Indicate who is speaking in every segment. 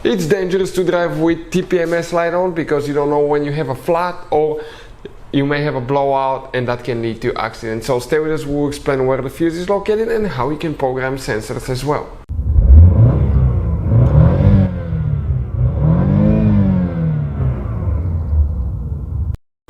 Speaker 1: It's dangerous to drive with TPMS light on because you don't know when you have a flat or you may have a blowout, and that can lead to accidents. So stay with us, we'll explain where the fuse is located and how you can program sensors as well.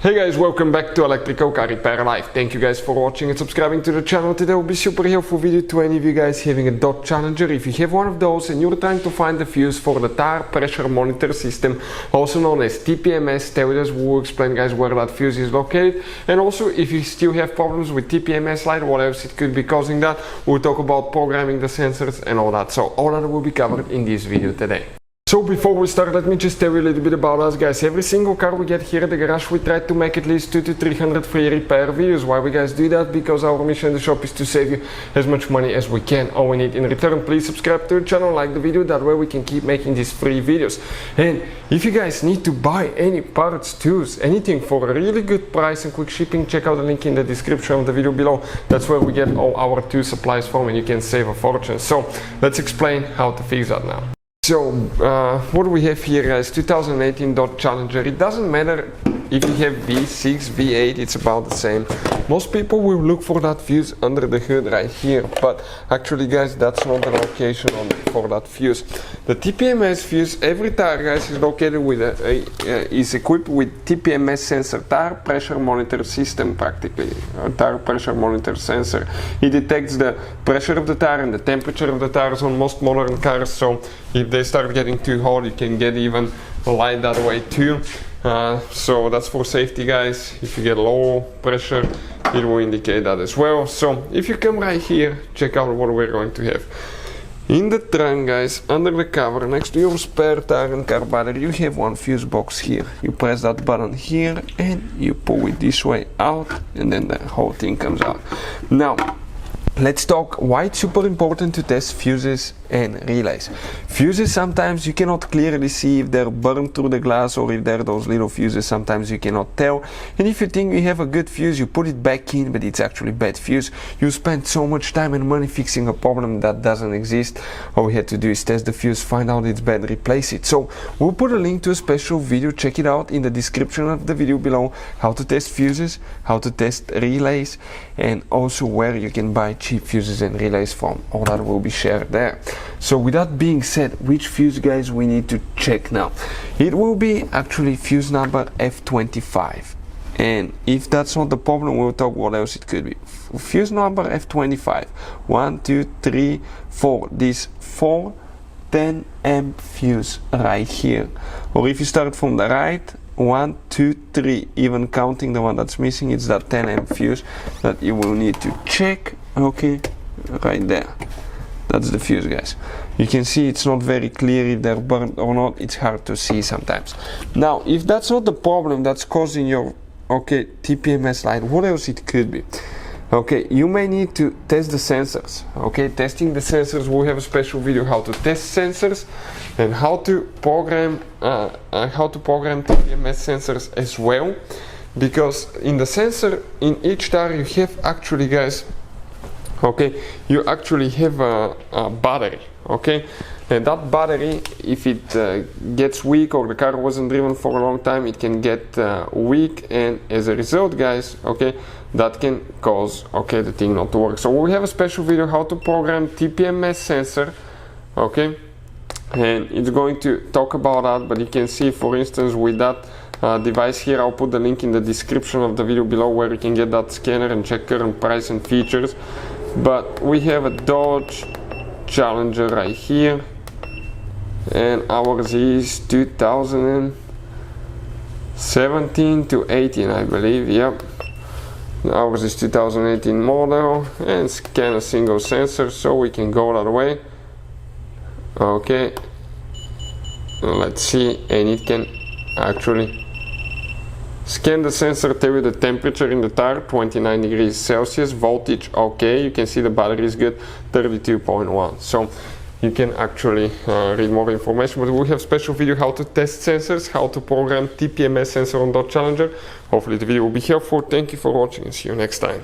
Speaker 1: Hey guys, welcome back to Electrical Car Repair Live. Thank you guys for watching and subscribing to the channel. Today will be super helpful video to any of you guys having a Dodge Challenger. If you have one of those and you're trying to find the fuse for the tire pressure monitor system, also known as TPMS, stay with us, we'll explain guys where that fuse is located. And also if you still have problems with TPMS light, what else it could be causing that, we'll talk about programming the sensors and all that. So all that will be covered in this video today. So before we start, let me just tell you a little bit about us guys. Every single car we get here at the garage, we try to make at least 200 to 300 free repair videos. Why we guys do that? Because our mission in the shop is to save you as much money as we can. All we need in return, please subscribe to the channel, like the video, that way we can keep making these free videos. And if you guys need to buy any parts, tools, anything for a really good price and quick shipping, check out the link in the description of the video below. That's where we get all our tool supplies from and you can save a fortune. So let's explain how to fix that now. So what do we have here guys? 2018 Dodge Challenger. It doesn't matter if you have V6, V8, it's about the same. Most people will look for that fuse under the hood right here, but actually guys, that's not the location for that fuse. The TPMS fuse, every tire guys is located with is equipped with TPMS sensor, tire pressure monitor system practically, a tire pressure monitor sensor. It detects the pressure of the tire and the temperature of the tires on most modern cars, so if they start getting too hot, you can get even light that way too. So that's for safety guys. If you get low pressure, it will indicate that as well. So if you come right here, check out what we're going to have. In the trunk guys, under the cover, next to your spare tire and car battery, you have one fuse box here. You press that button here and you pull it this way out, and then the whole thing comes out. Now let's talk why it's super important to test fuses and relays. Fuses, sometimes you cannot clearly see if they're burned through the glass or if they're those little fuses, sometimes you cannot tell. And if you think you have a good fuse, you put it back in, but it's actually bad fuse. You spend so much time and money fixing a problem that doesn't exist. All we had to do is test the fuse, find out it's bad, replace it. So we'll put a link to a special video, check it out in the description of the video below, how to test fuses, how to test relays, and also where you can buy cheap fuses and relays from. All that will be shared there. So with that being said, which fuse guys we need to check now? It will be actually fuse number F25, and if that's not the problem, we'll talk what else it could be. Fuse number F25, 1 2 3 4, this 410 amp fuse right here. Or if you start from the right, 1 2 3, even counting the one that's missing, it's that 10 amp fuse that you will need to check. Okay, right there, that's the fuse guys. You can see it's not very clear if they're burnt or not. It's hard to see sometimes. Now if that's not the problem that's causing your TPMS light, what else it could be? Okay, you may need to test the sensors. Okay, testing the sensors, we'll have a special video how to test sensors and how to program TPMS sensors as well, because in the sensor in each tire you have actually guys, okay, you actually have a battery, okay, and that battery, if it gets weak or the car wasn't driven for a long time, it can get weak, and as a result guys, okay, that can cause the thing not to work. So we have a special video how to program TPMS sensor, okay, and it's going to talk about that. But you can see, for instance, with that device here, I'll put the link in the description of the video below where you can get that scanner and check current price and features. But we have a Dodge Challenger right here, and ours is 2017 to 18 I believe. Yep, ours is 2018 model, and scan a single sensor, so we can go that way. Okay, let's see, and it can actually scan the sensor, tell you the temperature in the tire, 29 degrees Celsius, voltage okay, you can see the battery is good, 32.1. So you can actually read more information, but we have special video how to test sensors, how to program TPMS sensor on Dodge Challenger. Hopefully the video will be helpful. Thank you for watching and see you next time.